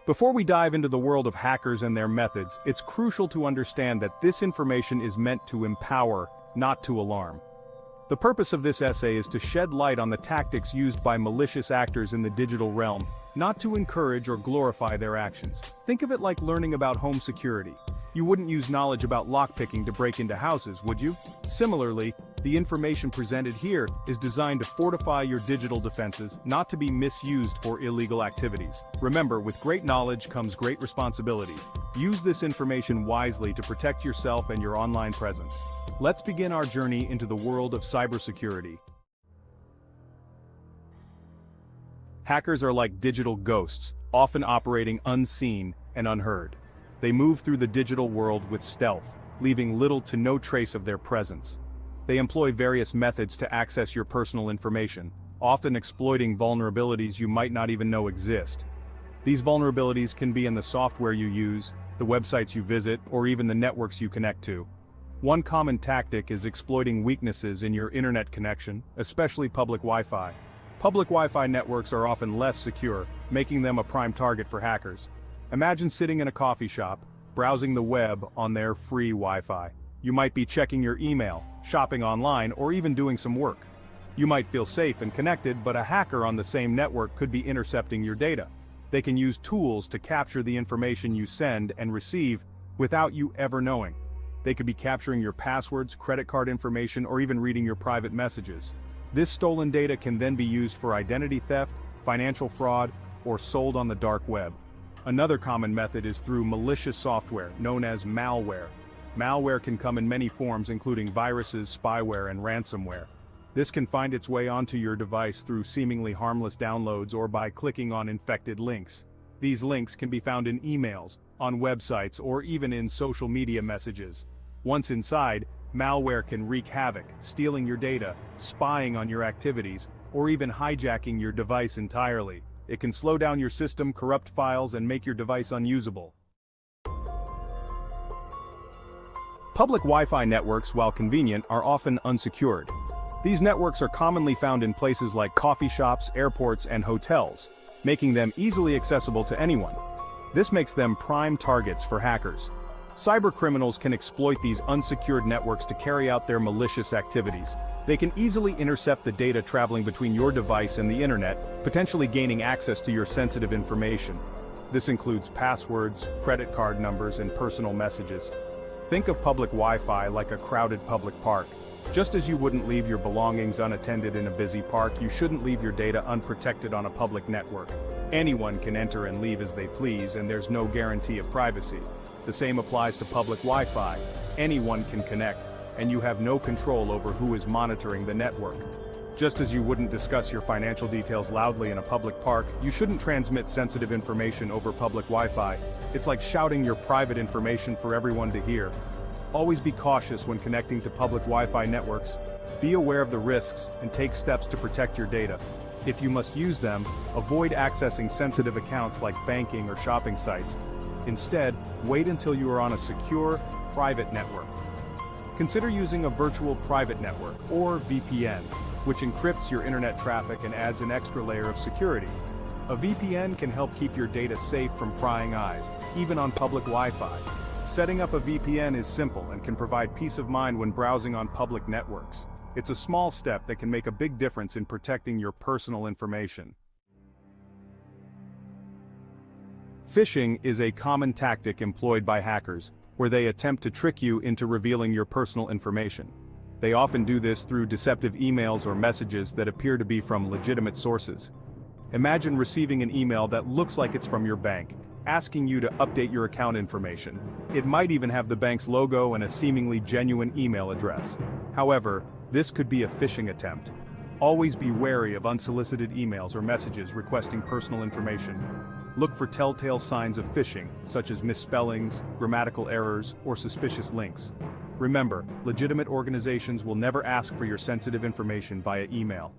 Before we dive into the world of hackers and their methods, it's crucial to understand that this information is meant to empower, not to alarm. The purpose of this essay is to shed light on the tactics used by malicious actors in the digital realm, not to encourage or glorify their actions. Think of it like learning about home security. You wouldn't use knowledge about lockpicking to break into houses, would you? Similarly, the information presented here is designed to fortify your digital defenses, not to be misused for illegal activities. Remember, with great knowledge comes great responsibility. Use this information wisely to protect yourself and your online presence. Let's begin our journey into the world of cybersecurity. Hackers are like digital ghosts, often operating unseen and unheard. They move through the digital world with stealth, leaving little to no trace of their presence. They employ various methods to access your personal information, often exploiting vulnerabilities you might not even know exist. These vulnerabilities can be in the software you use, the websites you visit, or even the networks you connect to. One common tactic is exploiting weaknesses in your internet connection, especially public Wi-Fi. Public Wi-Fi networks are often less secure, making them a prime target for hackers. Imagine sitting in a coffee shop, browsing the web on their free Wi-Fi. You might be checking your email, shopping online, or even doing some work. You might feel safe and connected, but a hacker on the same network could be intercepting your data. They can use tools to capture the information you send and receive without you ever knowing. They could be capturing your passwords, credit card information, or even reading your private messages. This stolen data can then be used for identity theft, financial fraud, or sold on the dark web. Another common method is through malicious software, known as malware. Malware can come in many forms, including viruses, spyware, and ransomware. This can find its way onto your device through seemingly harmless downloads or by clicking on infected links. These links can be found in emails, on websites, or even in social media messages. Once inside, malware can wreak havoc, stealing your data, spying on your activities, or even hijacking your device entirely. It can slow down your system, corrupt files, and make your device unusable. Public Wi-Fi networks, while convenient, are often unsecured. These networks are commonly found in places like coffee shops, airports, and hotels, making them easily accessible to anyone. This makes them prime targets for hackers. Cybercriminals can exploit these unsecured networks to carry out their malicious activities. They can easily intercept the data traveling between your device and the internet, potentially gaining access to your sensitive information. This includes passwords, credit card numbers, and personal messages. Think of public Wi-Fi like a crowded public park. Just as you wouldn't leave your belongings unattended in a busy park, you shouldn't leave your data unprotected on a public network. Anyone can enter and leave as they please, and there's no guarantee of privacy. The same applies to public Wi-Fi. Anyone can connect, and you have no control over who is monitoring the network. Just as you wouldn't discuss your financial details loudly in a public park, you shouldn't transmit sensitive information over public Wi-Fi. It's like shouting your private information for everyone to hear. Always be cautious when connecting to public Wi-Fi networks. Be aware of the risks and take steps to protect your data. If you must use them, avoid accessing sensitive accounts like banking or shopping sites. Instead, wait until you are on a secure, private network. Consider using a virtual private network, or VPN, which encrypts your internet traffic and adds an extra layer of security. A VPN can help keep your data safe from prying eyes, even on public Wi-Fi. Setting up a VPN is simple and can provide peace of mind when browsing on public networks. It's a small step that can make a big difference in protecting your personal information. Phishing is a common tactic employed by hackers, where they attempt to trick you into revealing your personal information. They often do this through deceptive emails or messages that appear to be from legitimate sources. Imagine receiving an email that looks like it's from your bank, asking you to update your account information. It might even have the bank's logo and a seemingly genuine email address. However, this could be a phishing attempt. Always be wary of unsolicited emails or messages requesting personal information. Look for telltale signs of phishing, such as misspellings, grammatical errors, or suspicious links. Remember, legitimate organizations will never ask for your sensitive information via email.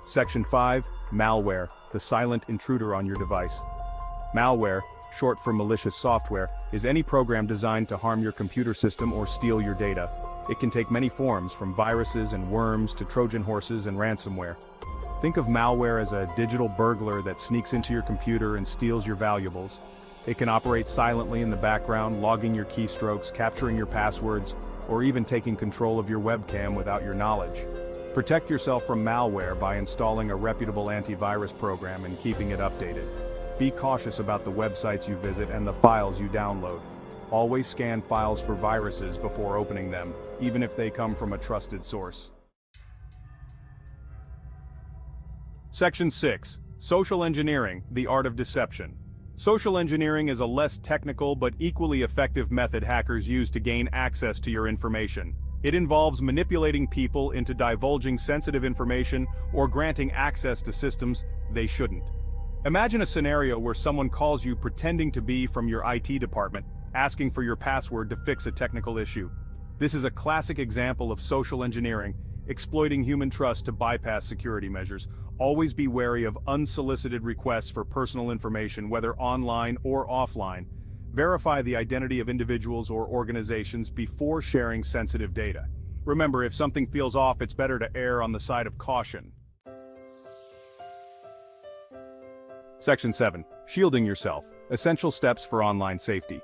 Section 5. Malware, the silent intruder on your device. Malware, short for malicious software, is any program designed to harm your computer system or steal your data. It can take many forms, from viruses and worms to Trojan horses and ransomware. Think of malware as a digital burglar that sneaks into your computer and steals your valuables. It can operate silently in the background, logging your keystrokes, capturing your passwords, or even taking control of your webcam without your knowledge. Protect yourself from malware by installing a reputable antivirus program and keeping it updated. Be cautious about the websites you visit and the files you download. Always scan files for viruses before opening them, even if they come from a trusted source. Section 6. Social Engineering, the Art of Deception. Social engineering is a less technical but equally effective method hackers use to gain access to your information. It involves manipulating people into divulging sensitive information or granting access to systems they shouldn't. Imagine a scenario where someone calls you pretending to be from your IT department, asking for your password to fix a technical issue. This is a classic example of social engineering, exploiting human trust to bypass security measures. Always be wary of unsolicited requests for personal information, whether online or offline. Verify the identity of individuals or organizations before sharing sensitive data. Remember, if something feels off, it's better to err on the side of caution. Section 7. Shielding yourself. Essential steps for online safety.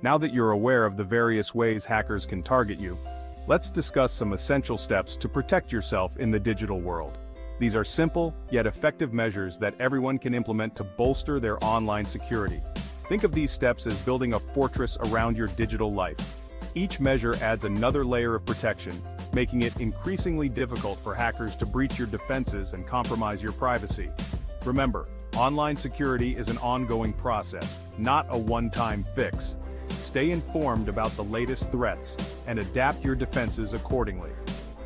Now that you're aware of the various ways hackers can target you, let's discuss some essential steps to protect yourself in the digital world. These are simple, yet effective measures that everyone can implement to bolster their online security. Think of these steps as building a fortress around your digital life. Each measure adds another layer of protection, making it increasingly difficult for hackers to breach your defenses and compromise your privacy. Remember, online security is an ongoing process, not a one-time fix. Stay informed about the latest threats and adapt your defenses accordingly.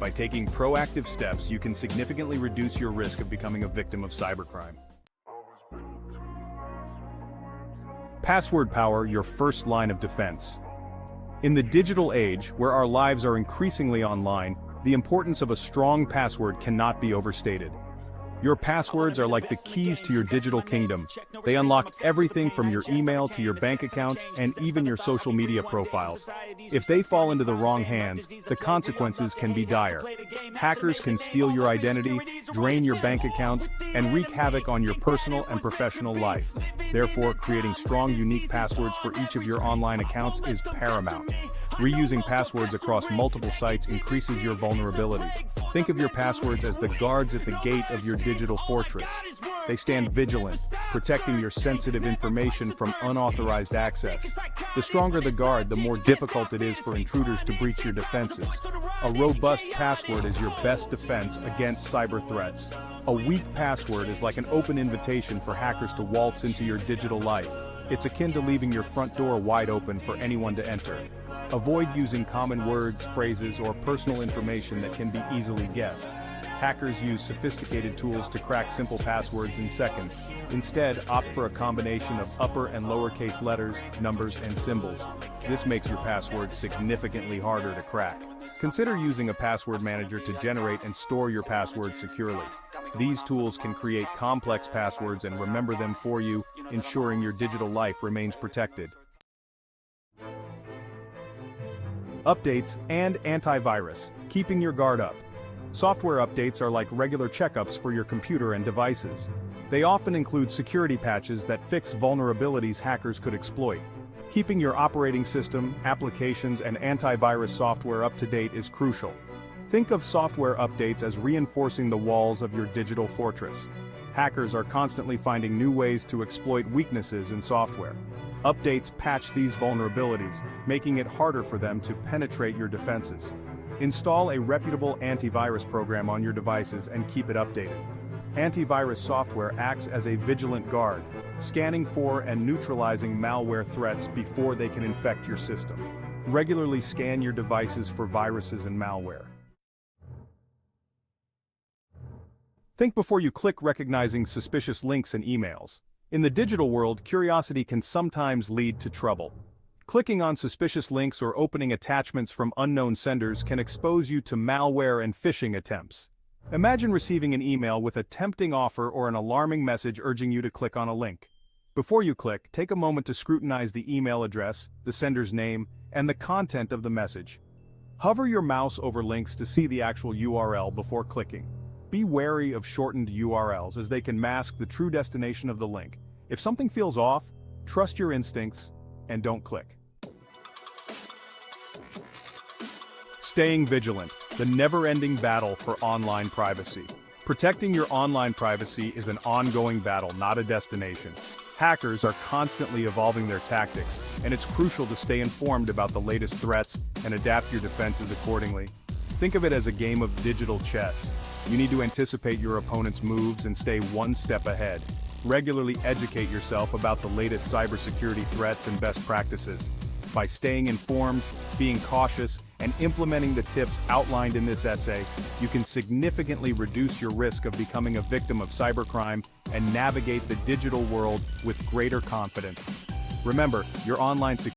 By taking proactive steps, you can significantly reduce your risk of becoming a victim of cybercrime. Password power, your first line of defense. In the digital age, where our lives are increasingly online, the importance of a strong password cannot be overstated. Your passwords are like the keys to your digital kingdom. They unlock everything from your email to your bank accounts and even your social media profiles. If they fall into the wrong hands, the consequences can be dire. Hackers can steal your identity, drain your bank accounts, and wreak havoc on your personal and professional life. Therefore, creating strong, unique passwords for each of your online accounts is paramount. Reusing passwords across multiple sites increases your vulnerability. Think of your passwords as the guards at the gate of your digital fortress. They stand vigilant, protecting your sensitive information from unauthorized access. The stronger the guard, the more difficult it is for intruders to breach your defenses. A robust password is your best defense against cyber threats. A weak password is like an open invitation for hackers to waltz into your digital life. It's akin to leaving your front door wide open for anyone to enter. Avoid using common words, phrases, or personal information that can be easily guessed. Hackers use sophisticated tools to crack simple passwords in seconds. Instead, opt for a combination of upper and lowercase letters, numbers, and symbols. This makes your password significantly harder to crack. Consider using a password manager to generate and store your passwords securely. These tools can create complex passwords and remember them for you, ensuring your digital life remains protected. Updates and antivirus, keeping your guard up. Software updates are like regular checkups for your computer and devices. They often include security patches that fix vulnerabilities hackers could exploit. Keeping your operating system, applications, and antivirus software up to date is crucial. Think of software updates as reinforcing the walls of your digital fortress. Hackers are constantly finding new ways to exploit weaknesses in software. Updates patch these vulnerabilities, making it harder for them to penetrate your defenses. Install a reputable antivirus program on your devices and keep it updated. Antivirus software acts as a vigilant guard, scanning for and neutralizing malware threats before they can infect your system. Regularly scan your devices for viruses and malware. Think before you click, recognizing suspicious links and emails. In the digital world, curiosity can sometimes lead to trouble. Clicking on suspicious links or opening attachments from unknown senders can expose you to malware and phishing attempts. Imagine receiving an email with a tempting offer or an alarming message urging you to click on a link. Before you click, take a moment to scrutinize the email address, the sender's name, and the content of the message. Hover your mouse over links to see the actual URL before clicking. Be wary of shortened URLs as they can mask the true destination of the link. If something feels off, trust your instincts and don't click. Staying vigilant, the never-ending battle for online privacy. Protecting your online privacy is an ongoing battle, not a destination. Hackers are constantly evolving their tactics, and it's crucial to stay informed about the latest threats and adapt your defenses accordingly. Think of it as a game of digital chess. You need to anticipate your opponent's moves and stay one step ahead. Regularly educate yourself about the latest cybersecurity threats and best practices. By staying informed, being cautious, and implementing the tips outlined in this essay, you can significantly reduce your risk of becoming a victim of cybercrime and navigate the digital world with greater confidence. Remember, your online security